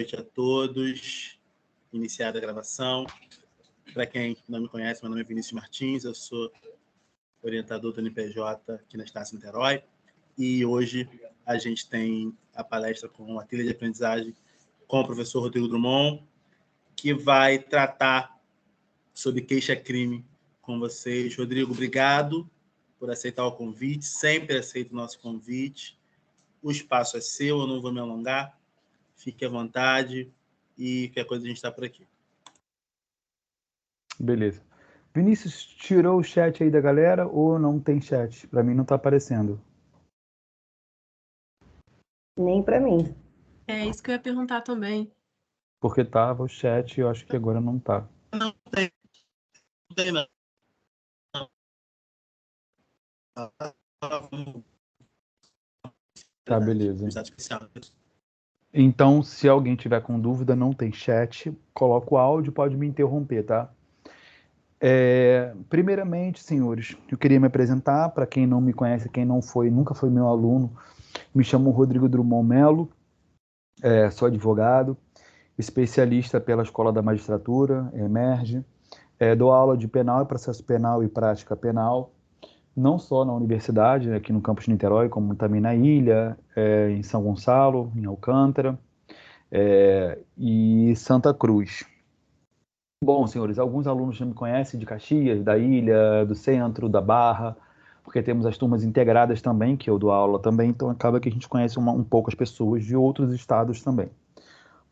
noite a todos. Iniciada a gravação. Para quem não me conhece, meu nome é Vinícius Martins, eu sou orientador do NPJ aqui na Estácio Niterói. E hoje a gente tem a palestra com a trilha de aprendizagem com o professor Rodrigo Drummond, que vai tratar sobre queixa-crime com vocês. Rodrigo, obrigado por aceitar o convite, sempre aceito o nosso convite. O espaço é seu, eu não vou me alongar. Fique à vontade e qualquer coisa a gente está por aqui. Beleza. Vinícius, tirou o chat aí da galera ou não tem chat? Para mim não está aparecendo. Nem para mim. É isso que eu ia perguntar também. Porque tava o chat e eu acho que agora não tá. Não tem não. Tá, beleza. Então, se alguém tiver com dúvida, não tem chat, coloca o áudio, pode me interromper, tá? Primeiramente, senhores, eu queria me apresentar. Para quem não me conhece, quem não foi, nunca foi meu aluno, me chamo Rodrigo Drummond Melo, sou advogado, especialista pela Escola da Magistratura, EMERGE, dou aula de penal e processo penal e prática penal, não só na universidade, aqui no campus de Niterói, como também na ilha, em São Gonçalo, em Alcântara e Santa Cruz. Bom, senhores, alguns alunos já me conhecem de Caxias, da ilha, do centro, da Barra, porque temos as turmas integradas também, que eu dou aula também, então acaba que a gente conhece um pouco as pessoas de outros estados também.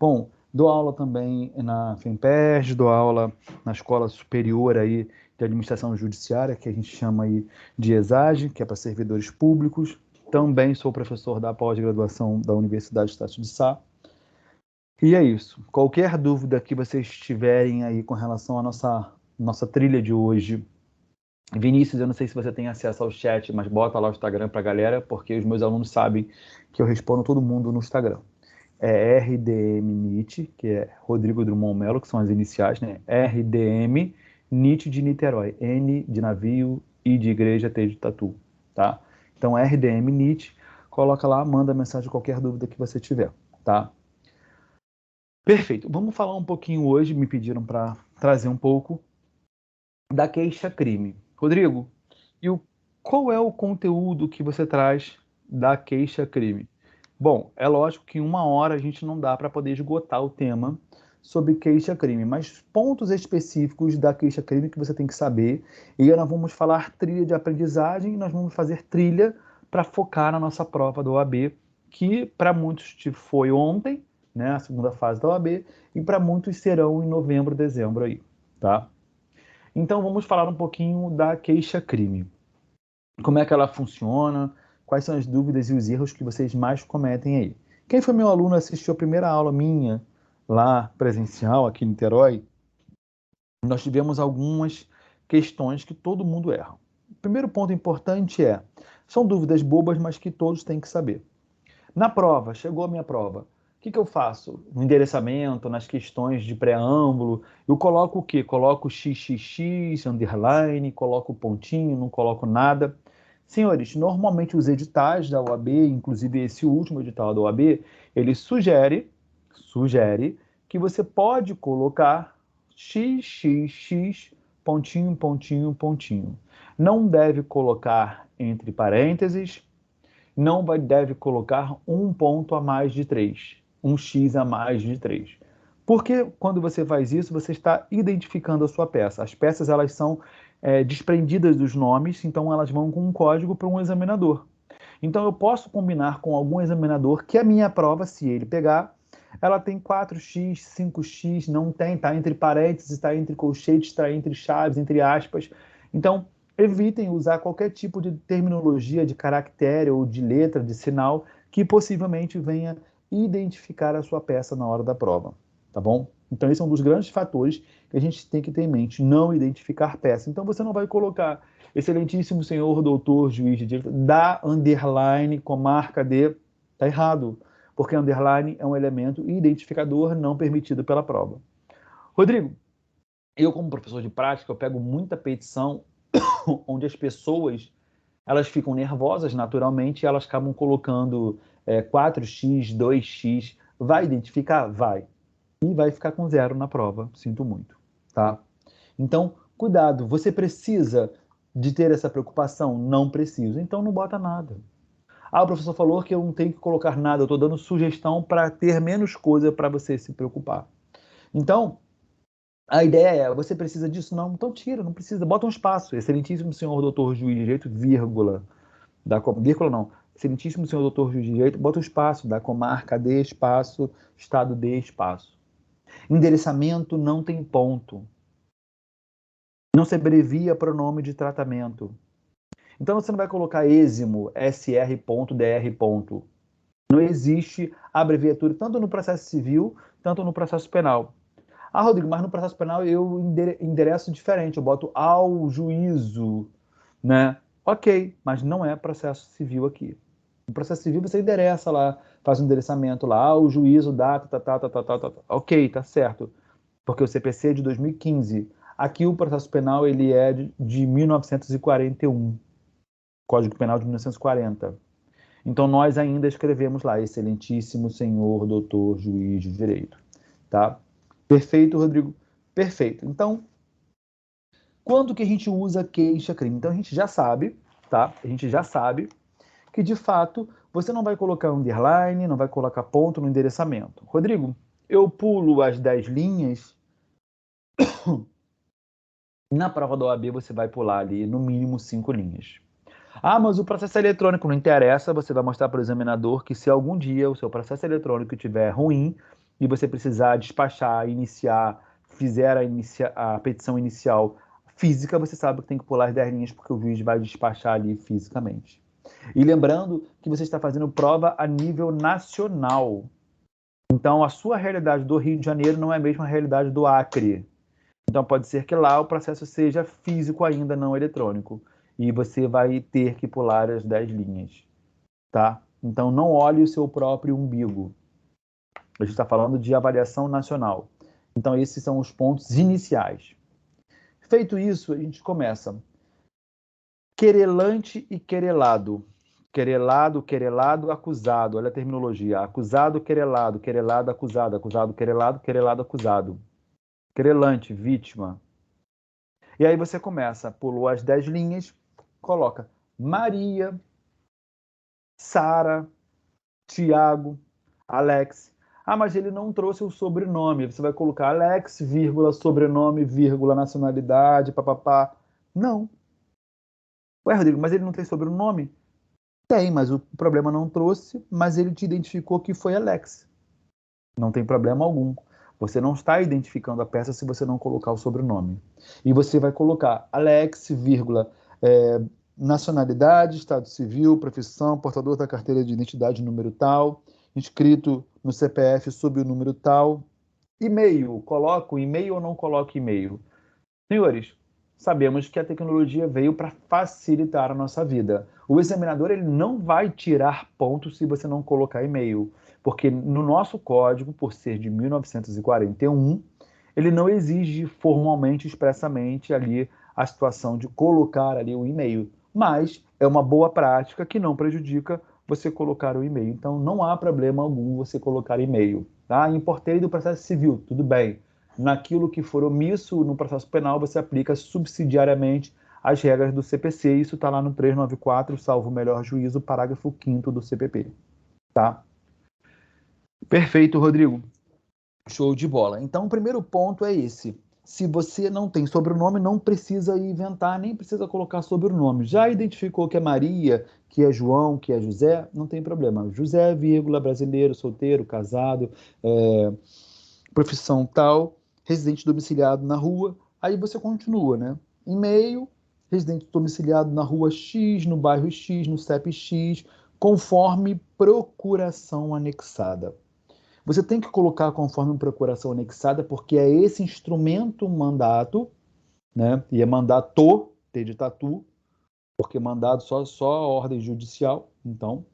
Bom, dou aula também na FEMPERJ, dou aula na Escola Superior aí de Administração Judiciária, que a gente chama aí de ESAGE, que é para servidores públicos. Também sou professor da pós-graduação da Universidade Estácio de Sá. E é isso. Qualquer dúvida que vocês tiverem aí com relação à nossa trilha de hoje. Vinícius, eu não sei se você tem acesso ao chat, mas bota lá o Instagram para a galera, porque os meus alunos sabem que eu respondo todo mundo no Instagram. É RDM-NIT, que é Rodrigo Drummond Melo, que são as iniciais, né? RDM NIT de Niterói, N de navio, I de igreja, T de tatu, tá? Então, RDM NIT, coloca lá, manda mensagem, qualquer dúvida que você tiver, tá? Perfeito. Vamos falar um pouquinho hoje, me pediram para trazer um pouco da queixa-crime. Rodrigo, qual é o conteúdo que você traz da queixa-crime? Bom, é lógico que em 1 hora a gente não dá para poder esgotar o tema sobre queixa-crime, mas pontos específicos da queixa-crime que você tem que saber. E aí nós vamos falar trilha de aprendizagem e nós vamos fazer trilha para focar na nossa prova da OAB, que para muitos foi ontem, né, a segunda fase da OAB, e para muitos serão em novembro, dezembro aí, tá? Então vamos falar um pouquinho da queixa-crime. Como é que ela funciona? Quais são as dúvidas e os erros que vocês mais cometem aí? Quem foi meu aluno, assistiu a primeira aula minha lá presencial aqui em Niterói, nós tivemos algumas questões que todo mundo erra. O primeiro ponto importante são dúvidas bobas, mas que todos têm que saber. Na prova, chegou a minha prova, o que eu faço? No endereçamento, nas questões de preâmbulo, eu coloco o quê? Coloco XXX, underline, coloco pontinho, não coloco nada. Senhores, normalmente os editais da OAB, inclusive esse último edital da OAB, ele sugere que você pode colocar XXX, pontinho, pontinho, pontinho. Não deve colocar entre parênteses, não deve colocar um ponto a mais de 3, um X a mais de 3. Porque quando você faz isso, você está identificando a sua peça. As peças, elas são desprendidas dos nomes, então elas vão com um código para um examinador. Então eu posso combinar com algum examinador que a minha prova, se ele pegar, ela tem 4x, 5x, não tem, está entre parênteses, está entre colchetes, está entre chaves, entre aspas. Então, evitem usar qualquer tipo de terminologia, de caractere ou de letra, de sinal, que possivelmente venha identificar a sua peça na hora da prova, tá bom? Então, esse é um dos grandes fatores que a gente tem que ter em mente, não identificar peça. Então, você não vai colocar excelentíssimo senhor doutor juiz de direito, da underline com marca de... Tá errado, porque underline é um elemento identificador não permitido pela prova. Rodrigo, eu como professor de prática, eu pego muita petição onde as pessoas elas ficam nervosas naturalmente e elas acabam colocando 4x, 2x Vai identificar? Vai. E vai ficar com 0 na prova, sinto muito, tá? Então, cuidado, você precisa de ter essa preocupação? Não preciso, então não bota nada. Ah, o professor falou que eu não tenho que colocar nada, eu estou dando sugestão para ter menos coisa para você se preocupar. Então, a ideia é, você precisa disso? Não, então tira, não precisa, bota um espaço. Excelentíssimo senhor doutor juiz de direito, vírgula, vírgula não, excelentíssimo senhor doutor juiz de direito, bota um espaço, da comarca D, espaço, estado D, espaço. Endereçamento não tem ponto. Não se abrevia pronome de tratamento. Então você não vai colocar êximo, sr.dr. Não existe abreviatura tanto no processo civil, tanto no processo penal. Ah, Rodrigo, mas no processo penal eu endereço diferente, eu boto ao juízo, né? Ok, mas não é processo civil aqui. No processo civil você endereça lá, faz um endereçamento lá, ao juízo, data, tá. Ok, tá certo. Porque o CPC é de 2015. Aqui o processo penal ele é de 1941. Código Penal de 1940. Então nós ainda escrevemos lá, excelentíssimo senhor doutor juiz de direito, tá? Perfeito, Rodrigo? Perfeito. Então, quando que a gente usa queixa-crime? Então a gente já sabe, tá? A gente já sabe que, de fato, você não vai colocar underline, não vai colocar ponto no endereçamento. Rodrigo, eu pulo as 10 linhas. Na prova da OAB você vai pular ali no mínimo 5 linhas. Ah, mas o processo eletrônico não interessa, você vai mostrar para o examinador que se algum dia o seu processo eletrônico estiver ruim e você precisar despachar, iniciar, fizer a petição inicial física, você sabe que tem que pular as 10 linhas porque o juiz vai despachar ali fisicamente. E lembrando que você está fazendo prova a nível nacional. Então, a sua realidade do Rio de Janeiro não é a mesma realidade do Acre. Então, pode ser que lá o processo seja físico ainda, não eletrônico. E você vai ter que pular as 10 linhas, tá? Então, não olhe o seu próprio umbigo. A gente está falando de avaliação nacional. Então, esses são os pontos iniciais. Feito isso, a gente começa. Querelante e querelado. Querelado, querelado, acusado. Olha a terminologia. Acusado, querelado, querelado, acusado, acusado, querelado, querelado, acusado. Querelante, vítima. E aí você começa, pulou as 10 linhas, coloca Maria, Sara, Tiago, Alex. Ah, mas ele não trouxe o sobrenome. Você vai colocar Alex, vírgula, sobrenome, vírgula, nacionalidade, papapá. Não. Ué, Rodrigo, mas ele não tem sobrenome? Tem, mas o problema não trouxe, mas ele te identificou que foi Alex. Não tem problema algum. Você não está identificando a peça se você não colocar o sobrenome. E você vai colocar Alex, vírgula, nacionalidade, estado civil, profissão, portador da carteira de identidade, número tal, inscrito no CPF sob o número tal. E-mail, coloco e-mail ou não coloco e-mail? Senhores, sabemos que a tecnologia veio para facilitar a nossa vida. O examinador ele não vai tirar pontos se você não colocar e-mail, porque no nosso código, por ser de 1941, ele não exige formalmente, expressamente ali a situação de colocar ali o e-mail, mas é uma boa prática que não prejudica você colocar o e-mail. Então não há problema algum você colocar e-mail, tá? Importei do processo civil, tudo bem. Naquilo que for omisso no processo penal, você aplica subsidiariamente as regras do CPC. Isso está lá no 394, salvo o melhor juízo, parágrafo 5º do CPP. Tá? Perfeito, Rodrigo. Show de bola. Então, o primeiro ponto é esse. Se você não tem sobrenome, não precisa inventar, nem precisa colocar sobrenome. Já identificou que é Maria, que é João, que é José? Não tem problema. José, vírgula, brasileiro, solteiro, casado, profissão tal, residente domiciliado na rua, aí você continua, né? E-mail, residente domiciliado na rua X, no bairro X, no CEP X, conforme procuração anexada. Você tem que colocar conforme procuração anexada, porque é esse instrumento mandato, né? E é mandato, T de tatu, porque mandado só ordem judicial, então.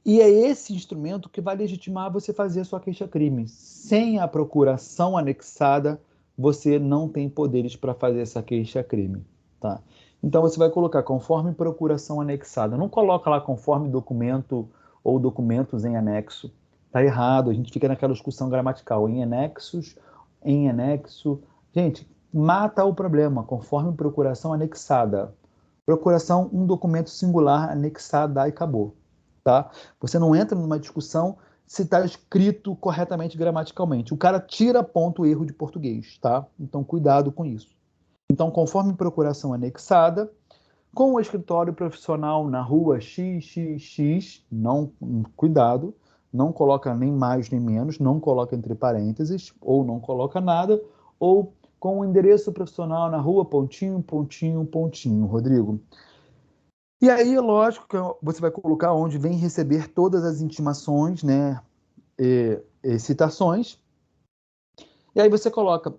E é esse instrumento que vai legitimar você fazer a sua queixa-crime. Sem a procuração anexada, você não tem poderes para fazer essa queixa-crime. Tá? Então, você vai colocar conforme procuração anexada. Não coloca lá conforme documento ou documentos em anexo. Tá errado, a gente fica naquela discussão gramatical, em anexos, em anexo. Gente, mata o problema, conforme procuração anexada. Procuração, um documento singular anexado e acabou. Tá? Você não entra numa discussão se está escrito corretamente gramaticalmente. O cara tira ponto erro de português, tá? Então, cuidado com isso. Então, conforme procuração anexada, com o escritório profissional na rua XXX, não, cuidado, não coloca nem mais nem menos, não coloca entre parênteses, ou não coloca nada, ou com o endereço profissional na rua pontinho, pontinho, pontinho, Rodrigo. E aí, lógico que você vai colocar onde vem receber todas as intimações, né, e citações, e aí você coloca,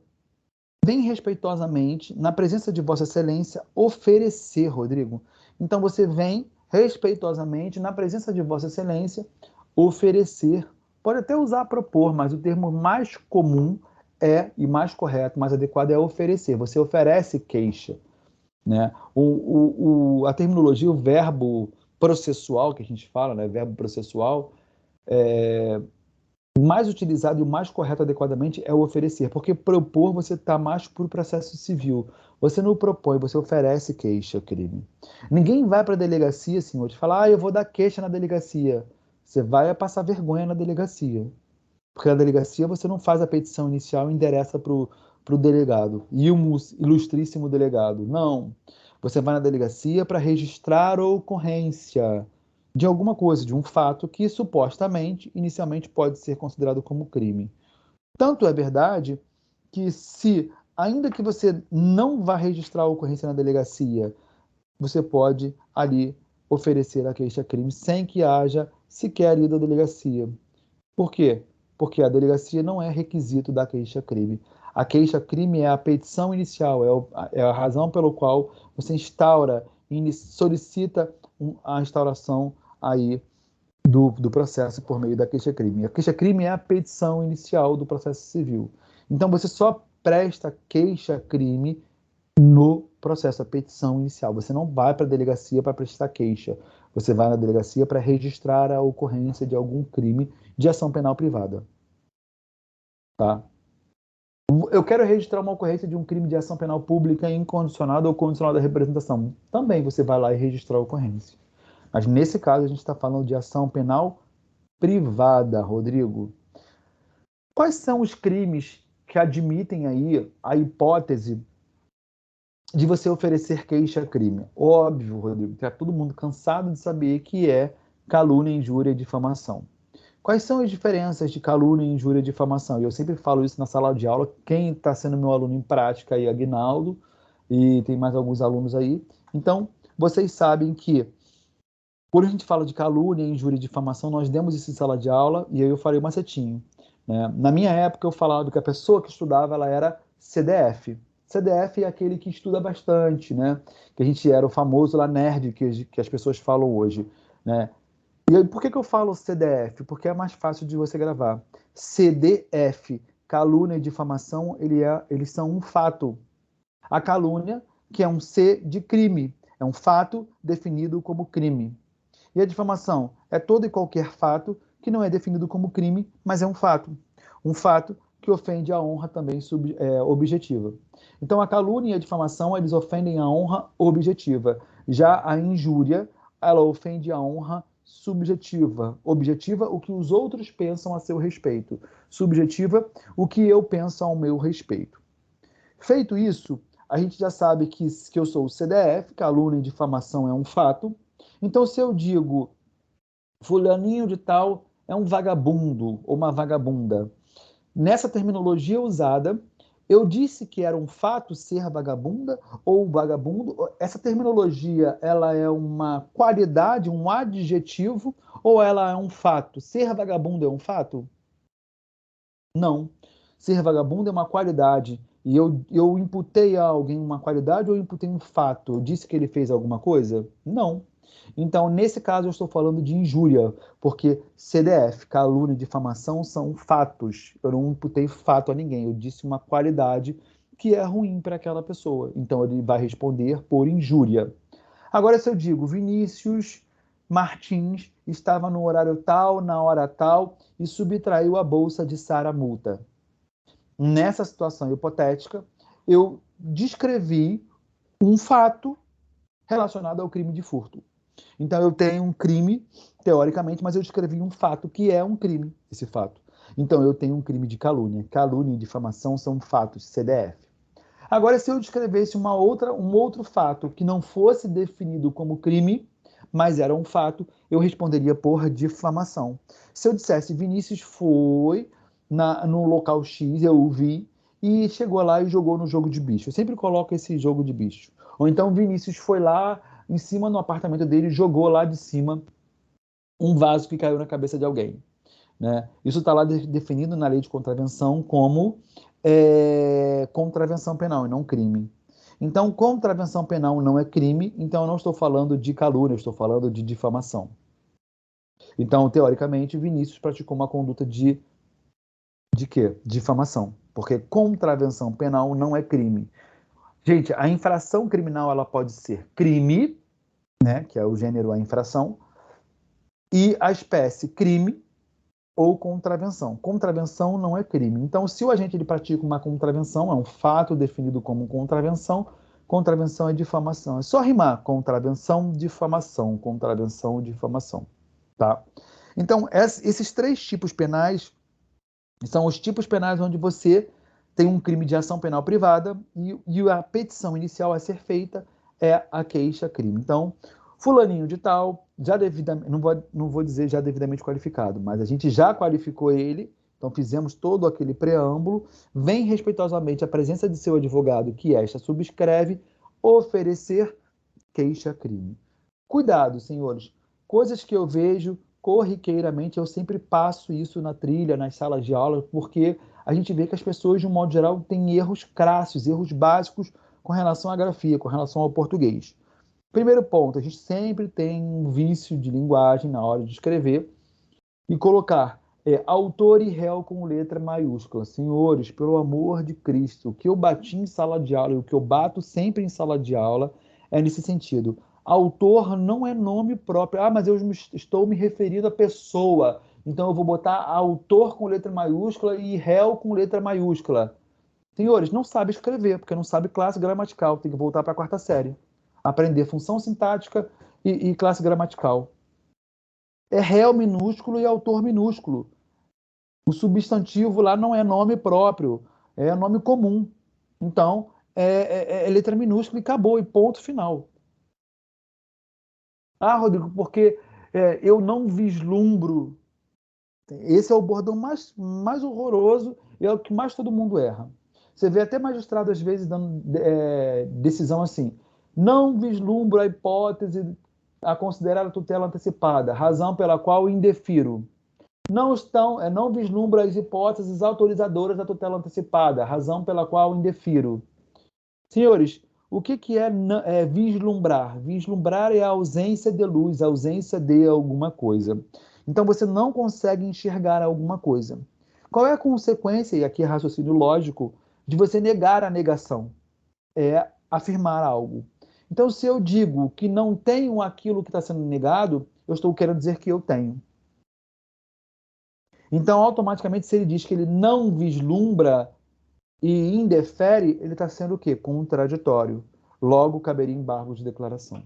vem respeitosamente, na presença de Vossa Excelência, oferecer, Rodrigo. Então você vem respeitosamente, na presença de Vossa Excelência, oferecer. Pode até usar propor, mas o termo mais comum e mais correto, mais adequado é oferecer. Você oferece queixa. Né? A terminologia, o verbo processual, que a gente fala, né? Verbo processual, mais utilizado e o mais correto adequadamente é o oferecer, porque propor você está mais para o processo civil. Você não propõe, você oferece queixa, crime. Ninguém vai para a delegacia, senhor, e fala, eu vou dar queixa na delegacia. Você vai passar vergonha na delegacia. Porque na delegacia você não faz a petição inicial e endereça para o delegado. E o ilustríssimo delegado. Não. Você vai na delegacia para registrar a ocorrência de alguma coisa, de um fato que supostamente, inicialmente, pode ser considerado como crime. Tanto é verdade que ainda que você não vá registrar a ocorrência na delegacia, você pode ali oferecer a queixa-crime sem que haja sequer ido à delegacia. Por quê? Porque a delegacia não é requisito da queixa-crime. A queixa-crime é a petição inicial, é a razão pelo qual você instaura e solicita a instauração aí do processo por meio da queixa-crime. A queixa-crime é a petição inicial do processo civil. Então, você só presta queixa-crime no processo, a petição inicial. Você não vai para a delegacia para prestar queixa. Você vai na delegacia para registrar a ocorrência de algum crime de ação penal privada. Tá? Eu quero registrar uma ocorrência de um crime de ação penal pública incondicionada ou condicional da representação. Também você vai lá e registrar a ocorrência. Mas nesse caso a gente está falando de ação penal privada, Rodrigo. Quais são os crimes que admitem aí a hipótese de você oferecer queixa-crime? Óbvio, Rodrigo, que está todo mundo cansado de saber que é calúnia, injúria e difamação. Quais são as diferenças de calúnia, injúria e difamação? E eu sempre falo isso na sala de aula. Quem está sendo meu aluno em prática aí é Aguinaldo, e tem mais alguns alunos aí. Então, vocês sabem que, quando a gente fala de calúnia, injúria e difamação, nós demos isso em sala de aula, e aí eu falei o macetinho. Né? Na minha época, eu falava que a pessoa que estudava ela era CDF. CDF é aquele que estuda bastante, né? Que a gente era o famoso lá nerd que as pessoas falam hoje, né? E aí, por que eu falo CDF? Porque é mais fácil de você gravar. CDF, calúnia e difamação, eles são um fato. A calúnia, que é um C de crime, é um fato definido como crime. E a difamação é todo e qualquer fato que não é definido como crime, mas é um fato. Um fato que ofende a honra também objetiva. Então, a calúnia e a difamação, eles ofendem a honra objetiva. Já a injúria, ela ofende a honra subjetiva. Objetiva, o que os outros pensam a seu respeito. Subjetiva, o que eu penso ao meu respeito. Feito isso, a gente já sabe que eu sou o CDF, calúnia e difamação é um fato. Então, se eu digo fulaninho de tal é um vagabundo ou uma vagabunda, nessa terminologia usada, eu disse que era um fato ser vagabunda ou vagabundo? Essa terminologia, ela é uma qualidade, um adjetivo, ou ela é um fato? Ser vagabundo é um fato? Não. Ser vagabundo é uma qualidade. E eu imputei a alguém uma qualidade ou eu imputei um fato? Eu disse que ele fez alguma coisa? Não. Então, nesse caso, eu estou falando de injúria, porque CDF, calúnia e difamação, são fatos. Eu não imputei fato a ninguém, eu disse uma qualidade que é ruim para aquela pessoa. Então, ele vai responder por injúria. Agora, se eu digo, Vinícius Martins estava no horário tal, na hora tal, e subtraiu a bolsa de Sara multa. Nessa situação hipotética, eu descrevi um fato relacionado ao crime de furto. Então, eu tenho um crime, teoricamente, mas eu descrevi um fato que é um crime, esse fato. Então, eu tenho um crime de calúnia. Calúnia e difamação são fatos CDF. Agora, se eu descrevesse um outro fato que não fosse definido como crime, mas era um fato, eu responderia por difamação. Se eu dissesse Vinícius foi no local X, eu o vi, e chegou lá e jogou no jogo de bicho. Eu sempre coloco esse jogo de bicho. Ou então Vinícius foi lá em cima no apartamento dele e jogou lá de cima um vaso que caiu na cabeça de alguém. Né? Isso está lá definido na lei de contravenção como contravenção penal e não crime. Então, contravenção penal não é crime, então eu não estou falando de calúnia, eu estou falando de difamação. Então, teoricamente, Vinícius praticou uma conduta de quê? Difamação. Porque contravenção penal não é crime. Gente, a infração criminal ela pode ser crime, né, que é o gênero a infração, e a espécie crime ou contravenção. Contravenção não é crime. Então, se o agente ele pratica uma contravenção, é um fato definido como contravenção, contravenção é difamação. É só rimar contravenção, difamação, contravenção, difamação. Tá? Então, esses três tipos penais são os tipos penais onde você tem um crime de ação penal privada e a petição inicial a ser feita é a queixa-crime. Então, fulaninho de tal, já devidamente, não vou dizer já devidamente qualificado, mas a gente já qualificou ele, então fizemos todo aquele preâmbulo, vem respeitosamente à presença de seu advogado, que esta subscreve, oferecer queixa-crime. Cuidado, senhores, coisas que eu vejo corriqueiramente, eu sempre passo isso na trilha, nas salas de aula, porque a gente vê que as pessoas, de um modo geral, têm erros crassos, erros básicos com relação à grafia, com relação ao português. Primeiro ponto, a gente sempre tem um vício de linguagem na hora de escrever e colocar autor e réu com letra maiúscula. Senhores, pelo amor de Cristo, o que eu bati em sala de aula e o que eu bato sempre em sala de aula é nesse sentido. Autor não é nome próprio. Ah, mas eu estou me referindo à pessoa. Então eu vou botar autor com letra maiúscula e réu com letra maiúscula. Senhores, não sabe escrever, porque não sabe classe gramatical. Tem que voltar para a quarta série. Aprender função sintática e classe gramatical. É réu minúsculo e autor minúsculo. O substantivo lá não é nome próprio, é nome comum. Então, é letra minúscula e acabou, e ponto final. Ah, Rodrigo, porque eu não vislumbro. Esse é o bordão mais horroroso e é o que mais todo mundo erra. Você vê até magistrado, às vezes, dando decisão assim. Não vislumbro a hipótese a considerar a tutela antecipada, razão pela qual indefiro. Não vislumbro as hipóteses autorizadoras da tutela antecipada, razão pela qual indefiro. Senhores, o que é vislumbrar? Vislumbrar é a ausência de luz, a ausência de alguma coisa. Então, você não consegue enxergar alguma coisa. Qual é a consequência, e aqui é raciocínio lógico, de você negar a negação? É afirmar algo. Então, se eu digo que não tenho aquilo que está sendo negado, eu estou querendo dizer que eu tenho. Então, automaticamente, se ele diz que ele não vislumbra e indefere, ele está sendo o quê? Contraditório. Logo, caberia embargo de declaração.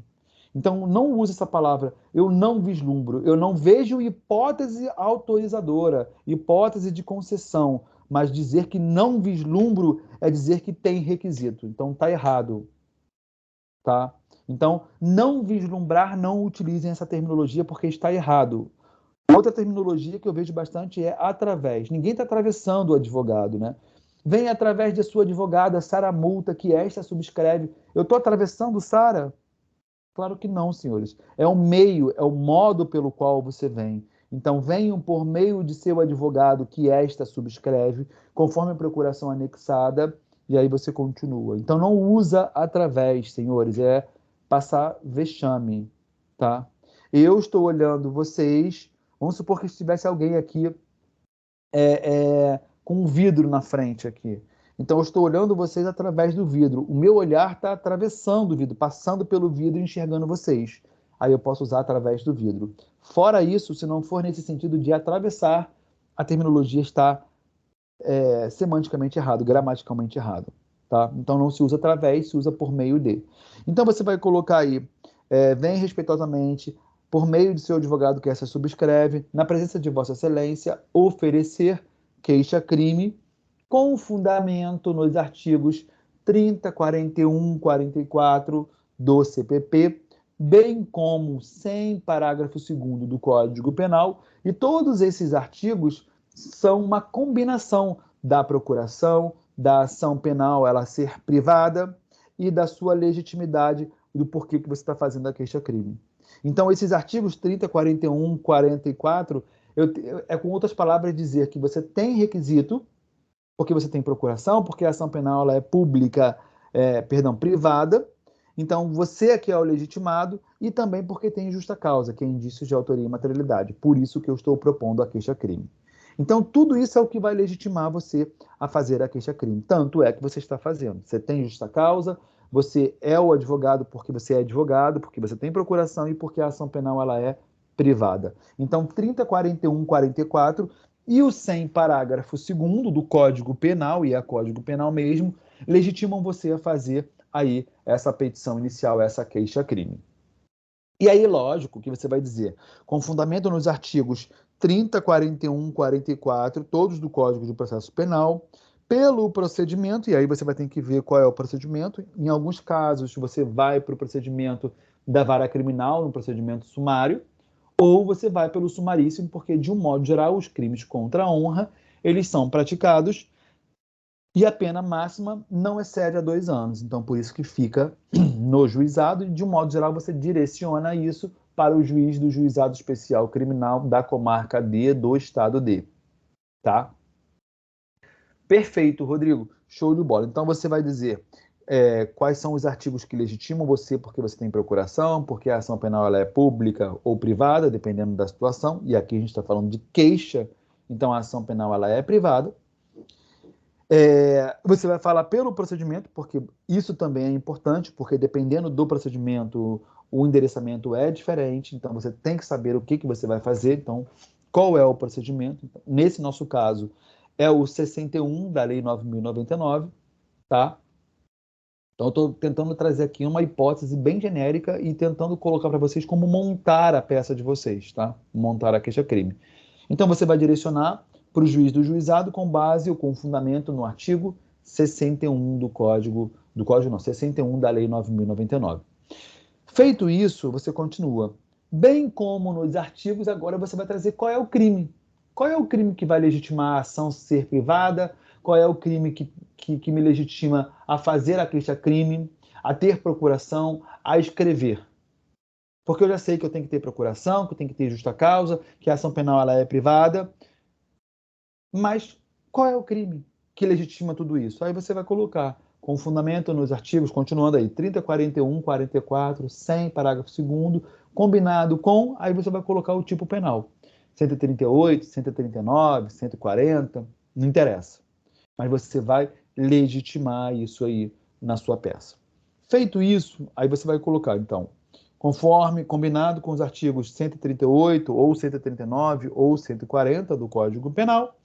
Então, não use essa palavra, eu não vislumbro, eu não vejo hipótese autorizadora, hipótese de concessão, mas dizer que não vislumbro é dizer que tem requisito. Então, está errado. Tá? Então, não vislumbrar, não utilizem essa terminologia porque está errado. Outra terminologia que eu vejo bastante é através. Ninguém está atravessando o advogado, né? Vem através de sua advogada, Sara Multa, que esta subscreve. Eu estou atravessando Sara? Claro que não, senhores. É o meio, é o modo pelo qual você vem. Então, venham por meio de seu advogado, que esta subscreve, conforme a procuração anexada, e aí você continua. Então, não usa através, senhores, é passar vexame, tá? Eu estou olhando vocês, vamos supor que estivesse alguém aqui com um vidro na frente aqui. Então, eu estou olhando vocês através do vidro. O meu olhar está atravessando o vidro, passando pelo vidro e enxergando vocês. aí eu posso usar através do vidro. Fora isso, se não for nesse sentido de atravessar, a terminologia está semanticamente errado, gramaticalmente errado. Tá? Então não se usa através, se usa por meio de. Então você vai colocar aí, vem respeitosamente, por meio de seu advogado que essa subscreve, na presença de Vossa Excelência, oferecer queixa-crime com fundamento nos artigos 30, 41, 44 do CPP, bem como sem parágrafo 2º do Código Penal, e todos esses artigos são uma combinação da procuração, da ação penal ela ser privada e da sua legitimidade do porquê que você está fazendo a queixa-crime. Então, esses artigos 30, 41, 44, é com outras palavras dizer que você tem requisito, porque você tem procuração, porque a ação penal ela é pública, privada, então você aqui é o legitimado, e também porque tem justa causa, que é indício de autoria e materialidade. Por isso que eu estou propondo a queixa-crime. Então, tudo isso é o que vai legitimar você a fazer a queixa-crime. Tanto é que você está fazendo. Você tem justa causa, você é o advogado porque você é advogado, porque você tem procuração e porque a ação penal ela é privada. Então, 30, 41, 44 e o 100, parágrafo 2º do Código Penal, e é Código Penal mesmo, legitimam você a fazer aí essa petição inicial, essa queixa-crime. E aí, lógico, que você vai dizer, com fundamento nos artigos 30, 41, 44, todos do Código de Processo Penal, pelo procedimento, e aí você vai ter que ver qual é o procedimento. Em alguns casos, você vai para o procedimento da vara criminal, no procedimento sumário, ou você vai pelo sumaríssimo, porque, de um modo geral, os crimes contra a honra, eles são praticados e a pena máxima não excede a 2 anos. Então, por isso que fica no juizado, e, de um modo geral, você direciona isso para o juiz do Juizado Especial Criminal da comarca D, do estado D. Tá? Perfeito, Rodrigo. Show de bola. Então, você vai dizer quais são os artigos que legitimam você, porque você tem procuração, porque a ação penal ela é pública ou privada, dependendo da situação. E aqui a gente está falando de queixa, então a ação penal ela é privada. Você vai falar pelo procedimento, porque isso também é importante, porque dependendo do procedimento, o endereçamento é diferente, então você tem que saber o que você vai fazer, então qual é o procedimento. Então, nesse nosso caso, é o 61 da Lei 9.099, tá? Então eu estou tentando trazer aqui uma hipótese bem genérica e tentando colocar para vocês como montar a peça de vocês, tá? Montar a queixa-crime. Então você vai direcionar para o juiz do juizado com base ou com fundamento no artigo 61 do 61 da Lei 9.099. Feito isso, você continua. Bem como nos artigos, agora você vai trazer qual é o crime. Qual é o crime que vai legitimar a ação ser privada? Qual é o crime que me legitima a fazer a queixa-crime, a ter procuração, a escrever? Porque eu já sei que eu tenho que ter procuração, que eu tenho que ter justa causa, que a ação penal ela é privada. Mas qual é o crime que legitima tudo isso? Aí você vai colocar com fundamento nos artigos, continuando aí, 30, 41, 44, 100, parágrafo 2º, combinado com, aí você vai colocar o tipo penal. 138, 139, 140, não interessa. Mas você vai legitimar isso aí na sua peça. Feito isso, aí você vai colocar, então, conforme combinado com os artigos 138, ou 139, ou 140 do Código Penal,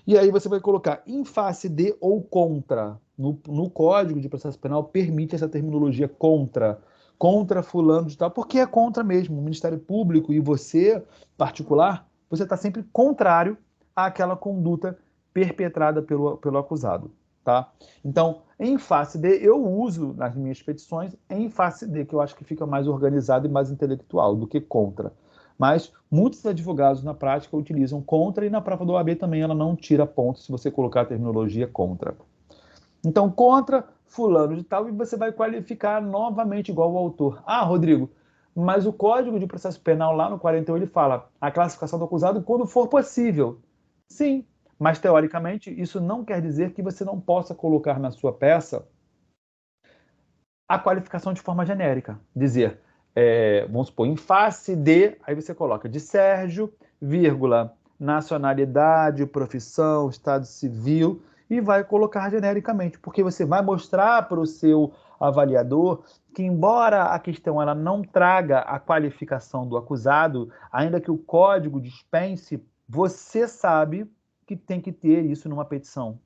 e aí você vai colocar em face de ou contra. No Código de Processo Penal permite essa terminologia contra fulano de tal, porque é contra mesmo. O Ministério Público e você, particular, você está sempre contrário àquela conduta perpetrada pelo acusado. Tá? Então, em face de, eu uso nas minhas petições em face de, que eu acho que fica mais organizado e mais intelectual do que contra. Mas muitos advogados na prática utilizam contra, e na prova do OAB também ela não tira ponto se você colocar a terminologia contra. Então, contra fulano de tal, e você vai qualificar novamente igual o autor. Ah, Rodrigo, mas o Código de Processo Penal lá no 48 ele fala a classificação do acusado quando for possível. Sim, mas teoricamente isso não quer dizer que você não possa colocar na sua peça a qualificação de forma genérica. Dizer, vamos supor, em face de, aí você coloca de Sérgio, vírgula, nacionalidade, profissão, estado civil, e vai colocar genericamente, porque você vai mostrar para o seu avaliador que, embora a questão ela não traga a qualificação do acusado, ainda que o código dispense, você sabe que tem que ter isso numa petição.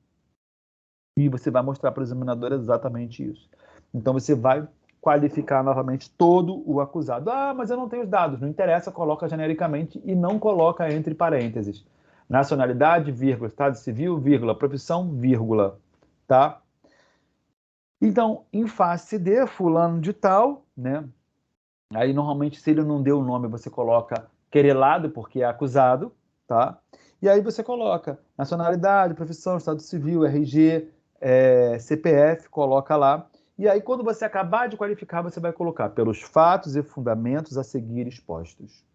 E você vai mostrar para o examinador exatamente isso. Então, você vai qualificar novamente todo o acusado. Ah, mas eu não tenho os dados. Não interessa, coloca genericamente e não coloca entre parênteses. Nacionalidade, vírgula, estado civil, vírgula, profissão, vírgula, tá? Então, em face de fulano de tal, né? Aí, normalmente, se ele não deu o nome, você coloca querelado, porque é acusado, tá? E aí você coloca nacionalidade, profissão, estado civil, RG, CPF, coloca lá. E aí, quando você acabar de qualificar, você vai colocar pelos fatos e fundamentos a seguir expostos.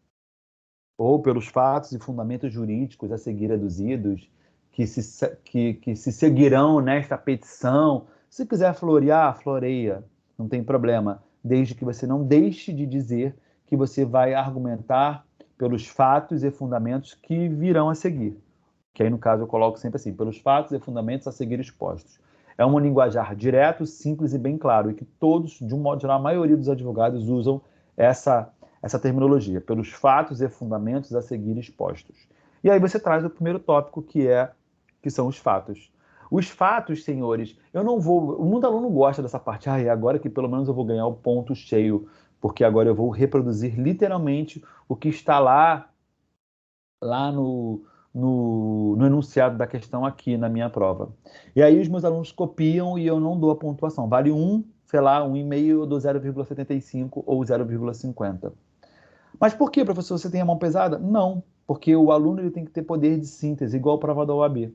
Ou pelos fatos e fundamentos jurídicos a seguir aduzidos, que se seguirão nesta petição. Se quiser florear, floreia, não tem problema, desde que você não deixe de dizer que você vai argumentar pelos fatos e fundamentos que virão a seguir. Que aí, no caso, eu coloco sempre assim, pelos fatos e fundamentos a seguir expostos. É um linguajar direto, simples e bem claro, e que todos, de um modo geral, a maioria dos advogados usam essa terminologia, pelos fatos e fundamentos a seguir expostos. E aí você traz o primeiro tópico, que são os fatos. Os fatos, senhores, eu não vou... O mundo aluno gosta dessa parte. Ah, é agora que pelo menos eu vou ganhar o ponto cheio, porque agora eu vou reproduzir literalmente o que está lá no enunciado da questão aqui na minha prova. E aí os meus alunos copiam e eu não dou a pontuação. Vale 1, sei lá, 1,5, eu dou 0,75 ou 0,50. Mas por que, professor, você tem a mão pesada? Não, porque o aluno ele tem que ter poder de síntese, igual a prova da OAB.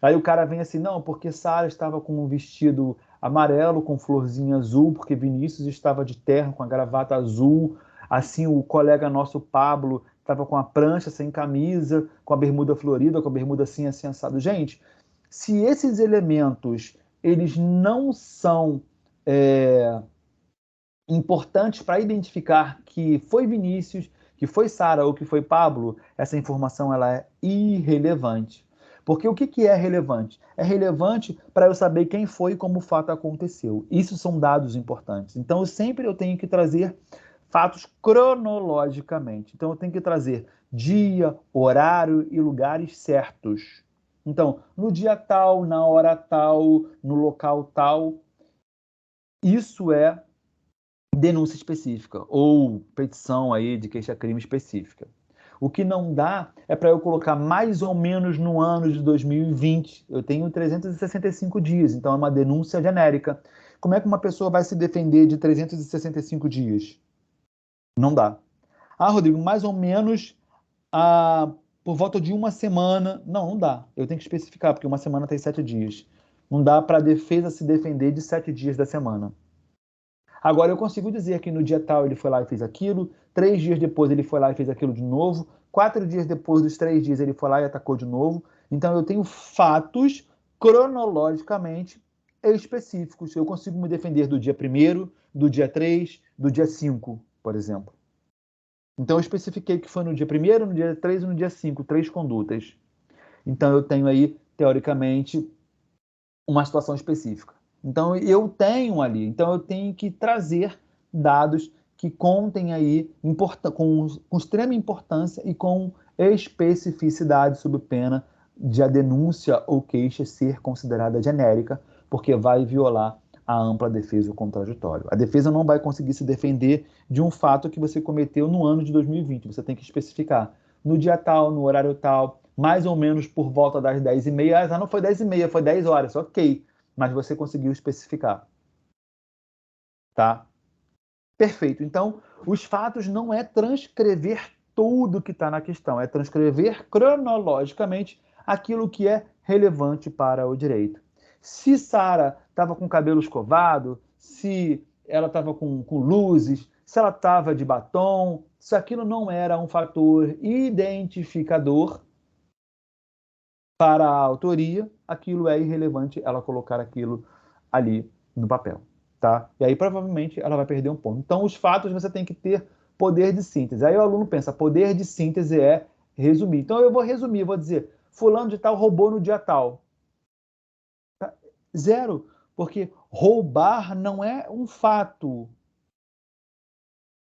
Aí o cara vem assim, não, porque Sara estava com um vestido amarelo com florzinha azul, porque Vinícius estava de terno com a gravata azul, assim o colega nosso Pablo estava com a prancha sem camisa, com a bermuda florida, com a bermuda assim assado. Gente, se esses elementos eles não são importantes para identificar que foi Vinícius, que foi Sara ou que foi Pablo, essa informação ela é irrelevante. Porque o que é relevante? É relevante para eu saber quem foi e como o fato aconteceu. Isso são dados importantes. Então, eu tenho que trazer fatos cronologicamente. Então, eu tenho que trazer dia, horário e lugares certos. Então, no dia tal, na hora tal, no local tal. Isso é denúncia específica ou petição aí de queixa-crime específica. O que não dá é para eu colocar mais ou menos no ano de 2020. Eu tenho 365 dias, então é uma denúncia genérica. Como é que uma pessoa vai se defender de 365 dias? Não dá. Ah, Rodrigo, mais ou menos por volta de uma semana. Não dá. Eu tenho que especificar, porque uma semana tem 7 dias. Não dá para a defesa se defender de 7 dias da semana. Agora, eu consigo dizer que no dia tal ele foi lá e fez aquilo, 3 dias depois ele foi lá e fez aquilo de novo, 4 dias depois dos 3 dias ele foi lá e atacou de novo. Então, eu tenho fatos cronologicamente específicos. Eu consigo me defender do dia 1º, do dia 3, do dia 5, por exemplo. Então, eu especifiquei que foi no dia 1º, no dia 3 e no dia 5, 3 condutas. Então, eu tenho aí, teoricamente, uma situação específica. Então, eu tenho ali. Então, eu tenho que trazer dados que contem aí com extrema importância e com especificidade sob pena de a denúncia ou queixa ser considerada genérica, porque vai violar a ampla defesa ou contraditório. A defesa não vai conseguir se defender de um fato que você cometeu no ano de 2020. Você tem que especificar no dia tal, no horário tal, mais ou menos por volta das 10h30. Ah, não foi 10h30, foi 10 horas. Ok, mas você conseguiu especificar. Tá? Perfeito. Então, os fatos não é transcrever tudo que está na questão, é transcrever cronologicamente aquilo que é relevante para o direito. Se Sara estava com o cabelo escovado, se ela estava com luzes, se ela estava de batom, se aquilo não era um fator identificador para a autoria, aquilo é irrelevante ela colocar aquilo ali no papel. Tá? E aí, provavelmente, ela vai perder um ponto. Então, os fatos você tem que ter poder de síntese. Aí o aluno pensa, poder de síntese é resumir. Então, eu vou resumir, vou dizer, fulano de tal roubou no dia tal. Tá? 0, Porque roubar não é um fato.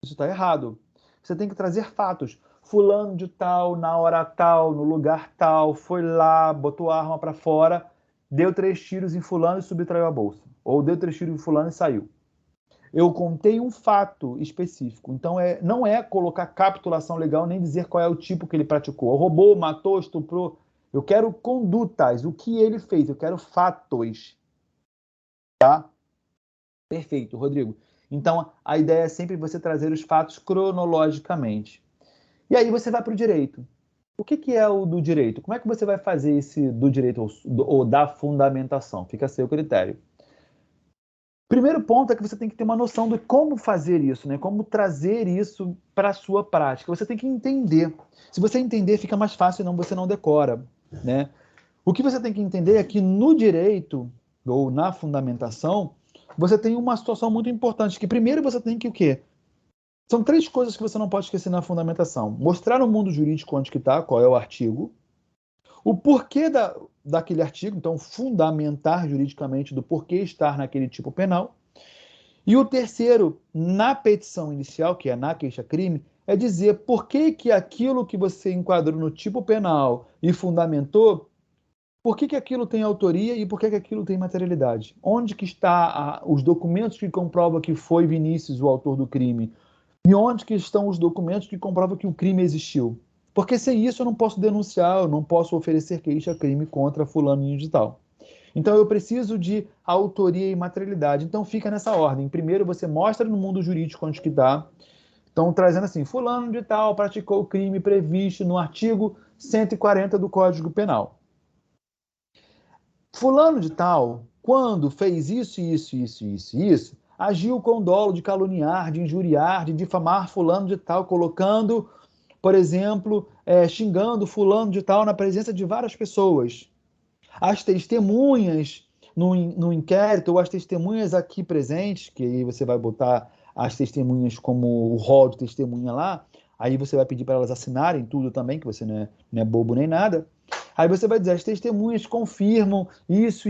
Isso está errado. Você tem que trazer fatos. Fulano de tal, na hora tal, no lugar tal, foi lá, botou a arma para fora, deu 3 tiros em fulano e subtraiu a bolsa. Ou deu 3 tiros em fulano e saiu. Eu contei um fato específico. Então, não é colocar capitulação legal, nem dizer qual é o tipo que ele praticou. Roubou, matou, estuprou. Eu quero condutas, o que ele fez. Eu quero fatos. Tá? Perfeito, Rodrigo. Então, a ideia é sempre você trazer os fatos cronologicamente. E aí você vai para o direito. O que é o do direito? Como é que você vai fazer esse do direito ou da fundamentação? Fica a seu critério. Primeiro ponto é que você tem que ter uma noção de como fazer isso, né? Como trazer isso para a sua prática. Você tem que entender. Se você entender, fica mais fácil, senão você não decora, né? O que você tem que entender é que no direito, ou na fundamentação, você tem uma situação muito importante, que primeiro você tem que o quê? São 3 coisas que você não pode esquecer na fundamentação. Mostrar no mundo jurídico onde que está, qual é o artigo, o porquê daquele artigo, então fundamentar juridicamente do porquê estar naquele tipo penal. E o terceiro, na petição inicial, que é na queixa-crime, é dizer por que aquilo que você enquadrou no tipo penal e fundamentou, por que aquilo tem autoria e por que aquilo tem materialidade. Onde que está os documentos que comprovam que foi Vinícius o autor do crime? E onde que estão os documentos que comprovam que o crime existiu? Porque sem isso eu não posso denunciar, eu não posso oferecer queixa-crime contra fulaninho de tal. Então eu preciso de autoria e materialidade. Então fica nessa ordem. Primeiro você mostra no mundo jurídico onde que está. Então trazendo assim, fulano de tal praticou o crime previsto no artigo 140 do Código Penal. Fulano de tal, quando fez isso, agiu com dolo de caluniar, de injuriar, de difamar fulano de tal, colocando, por exemplo, xingando fulano de tal na presença de várias pessoas. As testemunhas no inquérito, ou as testemunhas aqui presentes, que aí você vai botar as testemunhas como o rol de testemunha lá, aí você vai pedir para elas assinarem tudo também, que você não é bobo nem nada. Aí você vai dizer, as testemunhas confirmam isso.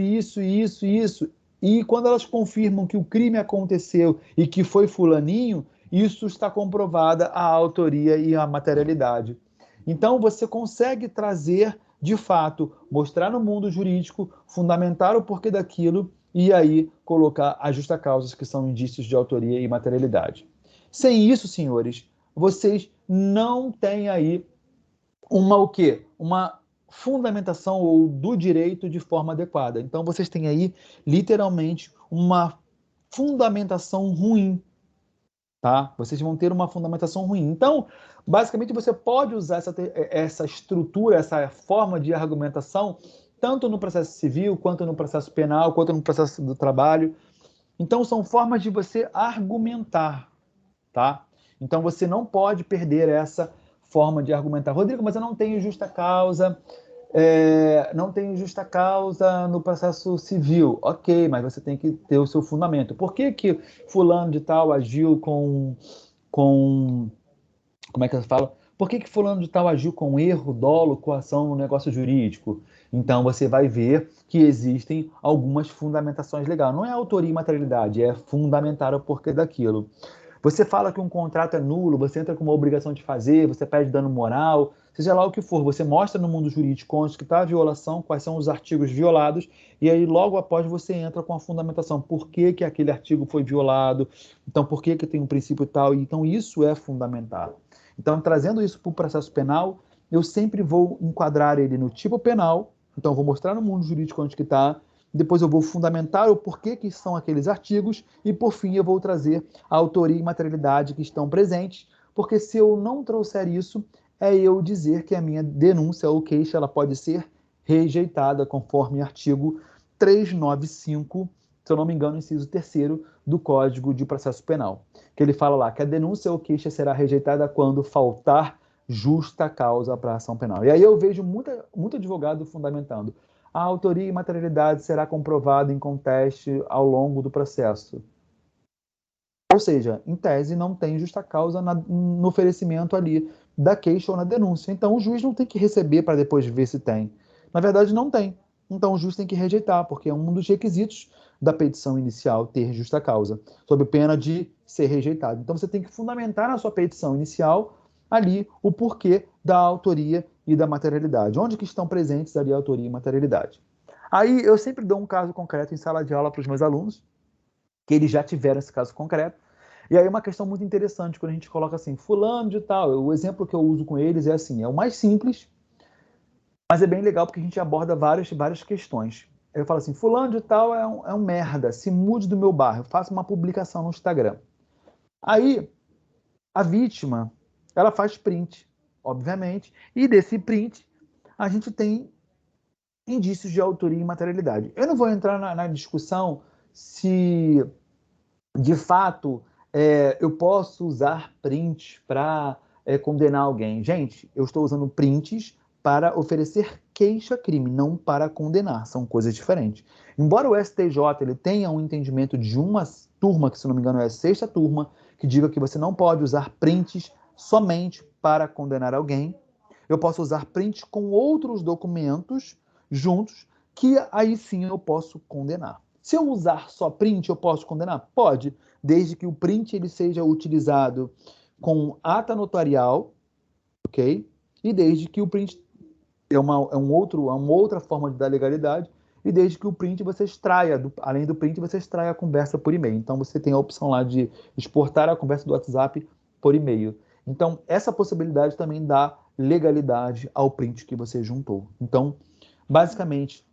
E quando elas confirmam que o crime aconteceu e que foi fulaninho, isso está comprovada a autoria e a materialidade. Então você consegue trazer, de fato, mostrar no mundo jurídico, fundamentar o porquê daquilo e aí colocar as justa-causas que são indícios de autoria e materialidade. Sem isso, senhores, vocês não têm aí uma fundamentação ou do direito de forma adequada. Então vocês têm aí literalmente uma fundamentação ruim, tá? Vocês vão ter uma fundamentação ruim. Então, basicamente você pode usar essa estrutura, essa forma de argumentação tanto no processo civil, quanto no processo penal, quanto no processo do trabalho. Então são formas de você argumentar, tá? Então você não pode perder essa forma de argumentar. Rodrigo, mas eu não tenho justa causa, não tenho justa causa no processo civil. Ok, mas você tem que ter o seu fundamento. Por que fulano de tal agiu com como é que eu falo? Por que fulano de tal agiu com erro, dolo, coação no negócio jurídico? Então você vai ver que existem algumas fundamentações legais. Não é autoria e materialidade, é fundamentar o porquê daquilo. Você fala que um contrato é nulo, você entra com uma obrigação de fazer, você pede dano moral, seja lá o que for, você mostra no mundo jurídico onde que está a violação, quais são os artigos violados, e aí logo após você entra com a fundamentação, por que aquele artigo foi violado, então por que tem um princípio tal, então isso é fundamental. Então, trazendo isso para o processo penal, eu sempre vou enquadrar ele no tipo penal, então vou mostrar no mundo jurídico onde que está, depois eu vou fundamentar o porquê que são aqueles artigos e, por fim, eu vou trazer a autoria e materialidade que estão presentes, porque se eu não trouxer isso, é eu dizer que a minha denúncia ou queixa ela pode ser rejeitada, conforme artigo 395, se eu não me engano, inciso 3º do Código de Processo Penal, que ele fala lá que a denúncia ou queixa será rejeitada quando faltar justa causa para a ação penal. E aí eu vejo muito advogado fundamentando. A autoria e materialidade será comprovada em conteste ao longo do processo. Ou seja, em tese não tem justa causa no oferecimento ali da queixa ou na denúncia. Então o juiz não tem que receber para depois ver se tem. Na verdade não tem. então o juiz tem que rejeitar, porque é um dos requisitos da petição inicial ter justa causa, sob pena de ser rejeitado. Então você tem que fundamentar na sua petição inicial ali o porquê da autoria e da materialidade. Onde que estão presentes ali a autoria e materialidade? Aí eu sempre dou um caso concreto em sala de aula para os meus alunos, que eles já tiveram esse caso concreto. E aí uma questão muito interessante, quando a gente coloca assim, fulano de tal, o exemplo que eu uso com eles é assim, é o mais simples, mas é bem legal porque a gente aborda várias questões. Eu falo assim, fulano de tal é um merda, se mude do meu bairro, faça uma publicação no Instagram. Aí, a vítima, ela faz print, obviamente, e desse print a gente tem indícios de autoria e materialidade. Eu não vou entrar na discussão se, de fato, eu posso usar prints para condenar alguém. Gente, eu estou usando prints para oferecer queixa-crime, não para condenar. São coisas diferentes. Embora o STJ ele tenha um entendimento de uma turma, que se não me engano é a 6ª turma, que diga que você não pode usar prints somente para condenar alguém, eu posso usar prints com outros documentos juntos, que aí sim eu posso condenar. Se eu usar só print, eu posso condenar? Pode, desde que o print ele seja utilizado com ata notarial, ok? E desde que o print é uma outra forma da legalidade, e desde que o print você extraia, além do print, você extraia a conversa por e-mail. Então você tem a opção lá de exportar a conversa do WhatsApp por e-mail. Então essa possibilidade também dá legalidade ao print que você juntou. Então, basicamente,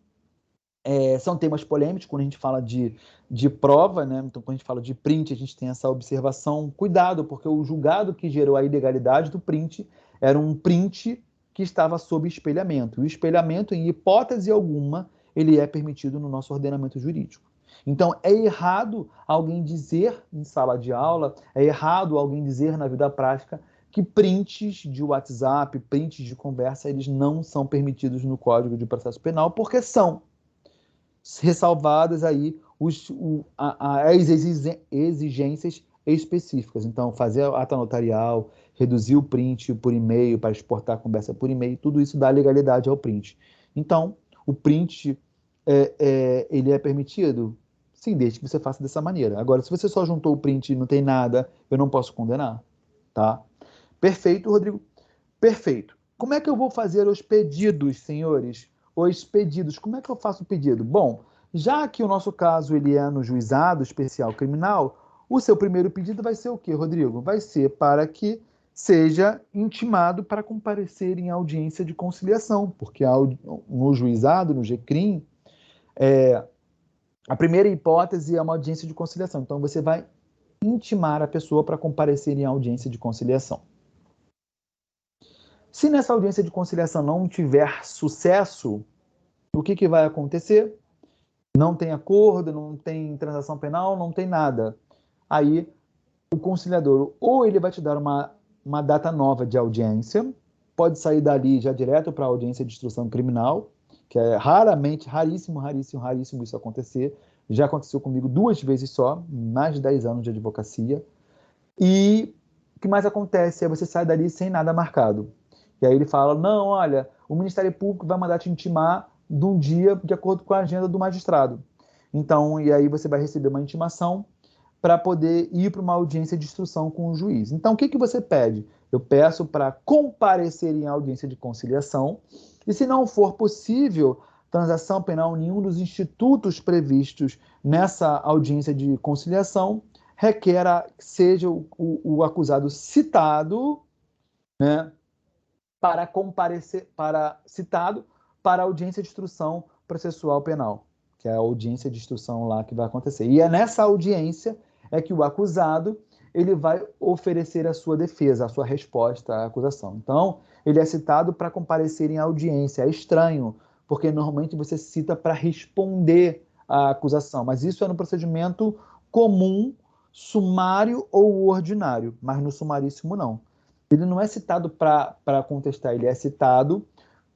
são temas polêmicos quando a gente fala de prova, né? Então, quando a gente fala de print, a gente tem essa observação. Cuidado, porque o julgado que gerou a ilegalidade do print era um print que estava sob espelhamento. E o espelhamento, em hipótese alguma, ele é permitido no nosso ordenamento jurídico. Então, é errado alguém dizer em sala de aula, é errado alguém dizer na vida prática que prints de WhatsApp, prints de conversa, eles não são permitidos no Código de Processo Penal, porque são ressalvadas aí as exigências específicas. Então, fazer a ata notarial, reduzir o print por e-mail para exportar a conversa por e-mail, tudo isso dá legalidade ao print. Então, o print, ele é permitido? Sim, desde que você faça dessa maneira. Agora, se você só juntou o print e não tem nada, eu não posso condenar, tá? Perfeito, Rodrigo? Perfeito. Como é que eu vou fazer os pedidos, senhores? Os pedidos, como é que eu faço o pedido? Bom, já que o nosso caso ele é no juizado especial criminal, o seu primeiro pedido vai ser o quê, Rodrigo? Vai ser para que seja intimado para comparecer em audiência de conciliação, porque no juizado, no GCRIM, a primeira hipótese é uma audiência de conciliação. Então, você vai intimar a pessoa para comparecer em audiência de conciliação. Se nessa audiência de conciliação não tiver sucesso, o que vai acontecer? Não tem acordo, não tem transação penal, não tem nada. Aí, o conciliador, ou ele vai te dar uma data nova de audiência, pode sair dali já direto para a audiência de instrução criminal, que é raríssimo isso acontecer. Já aconteceu comigo 2 vezes só, mais de 10 anos de advocacia. E o que mais acontece é você sai dali sem nada marcado. E aí ele fala, não, olha, o Ministério Público vai mandar te intimar de um dia de acordo com a agenda do magistrado. Então, e aí você vai receber uma intimação para poder ir para uma audiência de instrução com o juiz. Então, o que você pede? Eu peço para comparecer em audiência de conciliação, e se não for possível transação penal em nenhum dos institutos previstos nessa audiência de conciliação, requer que seja o acusado citado, né, para comparecer, citado para a audiência de instrução processual penal, que é a audiência de instrução lá que vai acontecer. E é nessa audiência que o acusado ele vai oferecer a sua defesa, a sua resposta à acusação. Então, ele é citado para comparecer em audiência. É estranho, porque normalmente você cita para responder à acusação, mas isso é no procedimento comum, sumário ou ordinário, mas no sumaríssimo não. Ele não é citado para contestar, ele é citado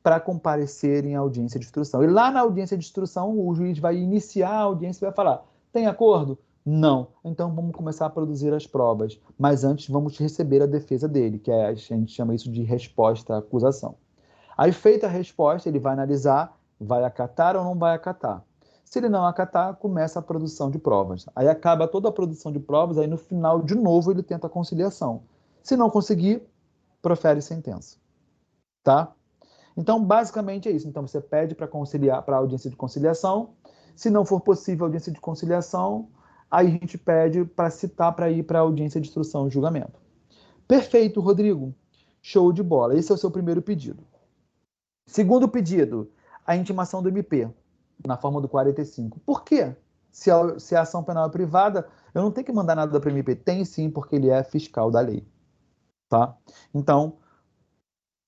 para comparecer em audiência de instrução. E lá na audiência de instrução, o juiz vai iniciar a audiência e vai falar, tem acordo? Não. Então vamos começar a produzir as provas. Mas antes vamos receber a defesa dele, que a gente chama isso de resposta à acusação. Aí feita a resposta, ele vai analisar, vai acatar ou não vai acatar. Se ele não acatar, começa a produção de provas. Aí acaba toda a produção de provas, aí no final, de novo, ele tenta a conciliação. Se não conseguir, profere sentença. Tá? Então, basicamente é isso. Então, você pede para conciliar, para audiência de conciliação. Se não for possível a audiência de conciliação, aí a gente pede para citar para ir para a audiência de instrução e julgamento. Perfeito, Rodrigo. Show de bola. Esse é o seu primeiro pedido. Segundo pedido, a intimação do MP, na forma do 45. Por quê? Se a ação penal é privada, eu não tenho que mandar nada para o MP. Tem sim, porque ele é fiscal da lei. Tá? Então,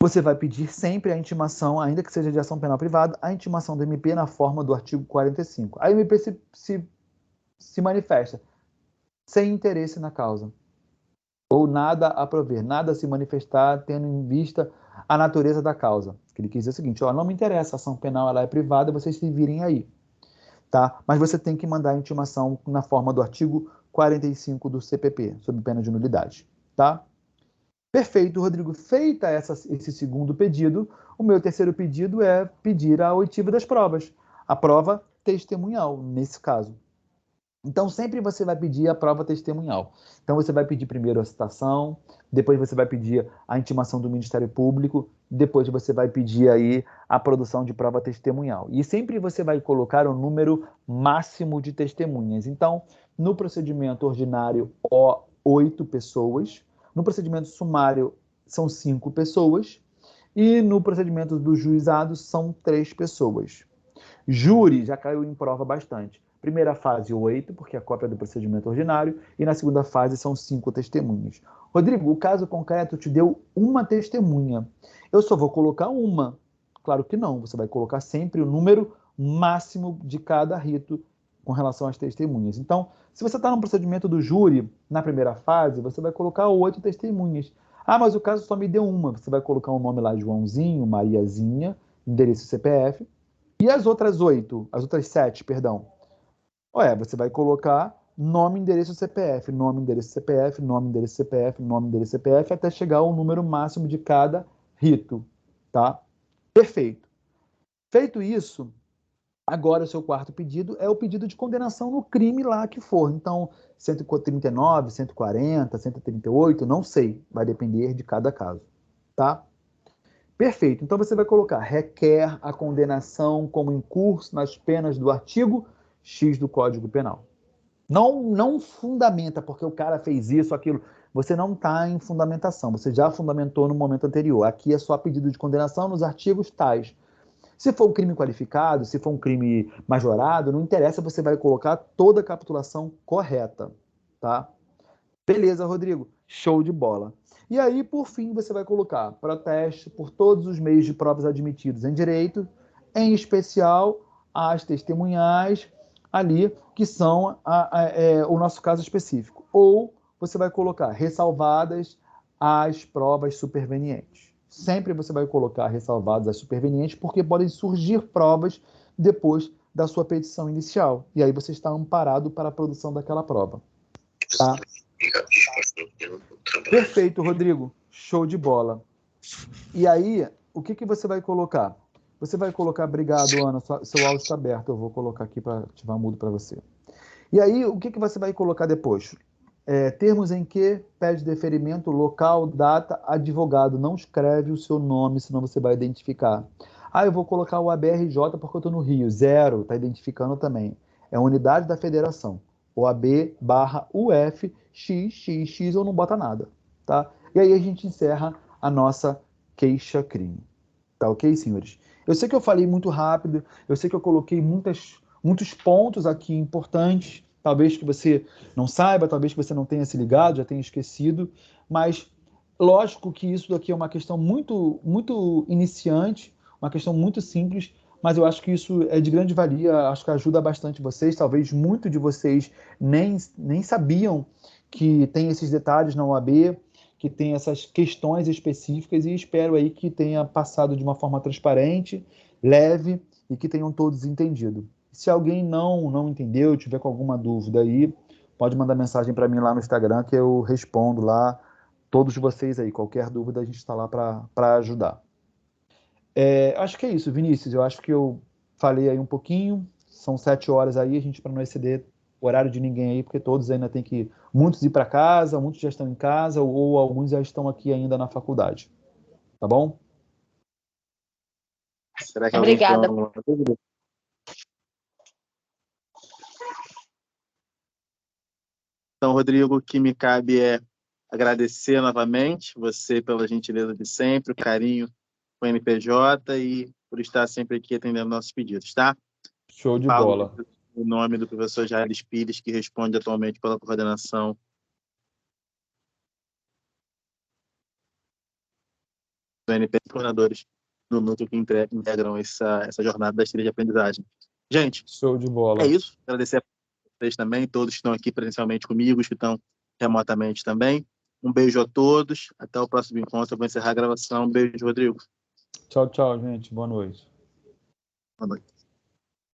você vai pedir sempre a intimação, ainda que seja de ação penal privada, a intimação do MP na forma do artigo 45. A MP se manifesta sem interesse na causa, ou nada a prover, nada a se manifestar tendo em vista a natureza da causa. Ele quis dizer o seguinte, não me interessa, a ação penal ela é privada, vocês se virem aí. Tá? Mas você tem que mandar a intimação na forma do artigo 45 do CPP, sob pena de nulidade. Tá? Perfeito, Rodrigo. Feita esse segundo pedido, o meu terceiro pedido é pedir a oitiva das provas. A prova testemunhal, nesse caso. Então, sempre você vai pedir a prova testemunhal. Então, você vai pedir primeiro a citação, depois você vai pedir a intimação do Ministério Público, depois você vai pedir aí a produção de prova testemunhal. E sempre você vai colocar o número máximo de testemunhas. Então, no procedimento ordinário, 8 pessoas. No procedimento sumário, são 5 pessoas. E no procedimento do juizado, são 3 pessoas. Júri já caiu em prova bastante. Primeira fase, 8, porque é a cópia do procedimento ordinário, e na segunda fase são 5 testemunhas. Rodrigo, o caso concreto te deu uma testemunha. Eu só vou colocar uma. Claro que não, você vai colocar sempre o número máximo de cada rito com relação às testemunhas. Então, se você está no procedimento do júri, na primeira fase, você vai colocar 8 testemunhas. Ah, mas o caso só me deu uma. Você vai colocar um nome lá, Joãozinho, Mariazinha, endereço CPF. E as outras 7, perdão. Você vai colocar nome, endereço, CPF, nome, endereço, CPF, nome, endereço, CPF, nome, endereço, CPF, até chegar ao número máximo de cada rito, tá? Perfeito. Feito isso, agora o seu quarto pedido é o pedido de condenação no crime lá que for. Então, 139, 140, 138, não sei, vai depender de cada caso, tá? Perfeito. Então, você vai colocar requer a condenação como em curso nas penas do artigo X do Código Penal. Não fundamenta, porque o cara fez isso, aquilo. Você não está em fundamentação, você já fundamentou no momento anterior. Aqui é só pedido de condenação nos artigos tais. Se for um crime qualificado, se for um crime majorado, não interessa, você vai colocar toda a capitulação correta, tá? Beleza, Rodrigo. Show de bola. E aí, por fim, você vai colocar protesto por todos os meios de provas admitidos em direito, em especial as testemunhais ali, que são o nosso caso específico. Ou você vai colocar ressalvadas as provas supervenientes. Sempre você vai colocar ressalvadas as supervenientes, porque podem surgir provas depois da sua petição inicial. E aí você está amparado para a produção daquela prova. Tá? Perfeito, Rodrigo. Show de bola. E aí, o que você vai colocar? Você vai colocar, obrigado, Ana, seu áudio está aberto, eu vou colocar aqui para ativar mudo para você. E aí, o que você vai colocar depois? Termos em que pede deferimento, local, data, advogado. Não escreve o seu nome, senão você vai identificar. Eu vou colocar o ABRJ porque eu estou no Rio. 0, está identificando também. É a unidade da federação. OAB/UF, XXX, ou não bota nada. Tá? E aí a gente encerra a nossa queixa-crime. Tá ok, senhores? Eu sei que eu falei muito rápido, eu sei que eu coloquei muitos pontos aqui importantes, talvez que você não saiba, talvez que você não tenha se ligado, já tenha esquecido, mas lógico que isso daqui é uma questão muito, muito iniciante, uma questão muito simples, mas eu acho que isso é de grande valia, acho que ajuda bastante vocês, talvez muitos de vocês nem sabiam que tem esses detalhes na OAB, que tem essas questões específicas, e espero aí que tenha passado de uma forma transparente, leve, e que tenham todos entendido. Se alguém não entendeu, tiver com alguma dúvida aí, pode mandar mensagem para mim lá no Instagram, que eu respondo lá, todos vocês aí, qualquer dúvida a gente está lá para ajudar. Acho que é isso, Vinícius, eu acho que eu falei aí um pouquinho. São 7 horas aí, a gente para não exceder o horário de ninguém aí, porque todos ainda tem que... Muitos ir para casa, muitos já estão em casa, ou alguns já estão aqui ainda na faculdade. Tá bom? Será que alguém tem Obrigada. alguma dúvida? Então, Rodrigo, o que me cabe é agradecer novamente você pela gentileza de sempre, o carinho com o NPJ e por estar sempre aqui atendendo nossos pedidos, tá? Show de Falo bola. o nome do professor Jair Pires, que responde atualmente pela coordenação do NP, coordenadores do núcleo que integram essa jornada das trilhas de aprendizagem. Gente, Show de bola. é isso. Agradecer a vocês também, todos que estão aqui presencialmente comigo, os que estão remotamente também. Um beijo a todos. Até o próximo encontro. Eu vou encerrar a gravação. Um beijo, Rodrigo. Tchau, tchau, gente. Boa noite. Boa noite.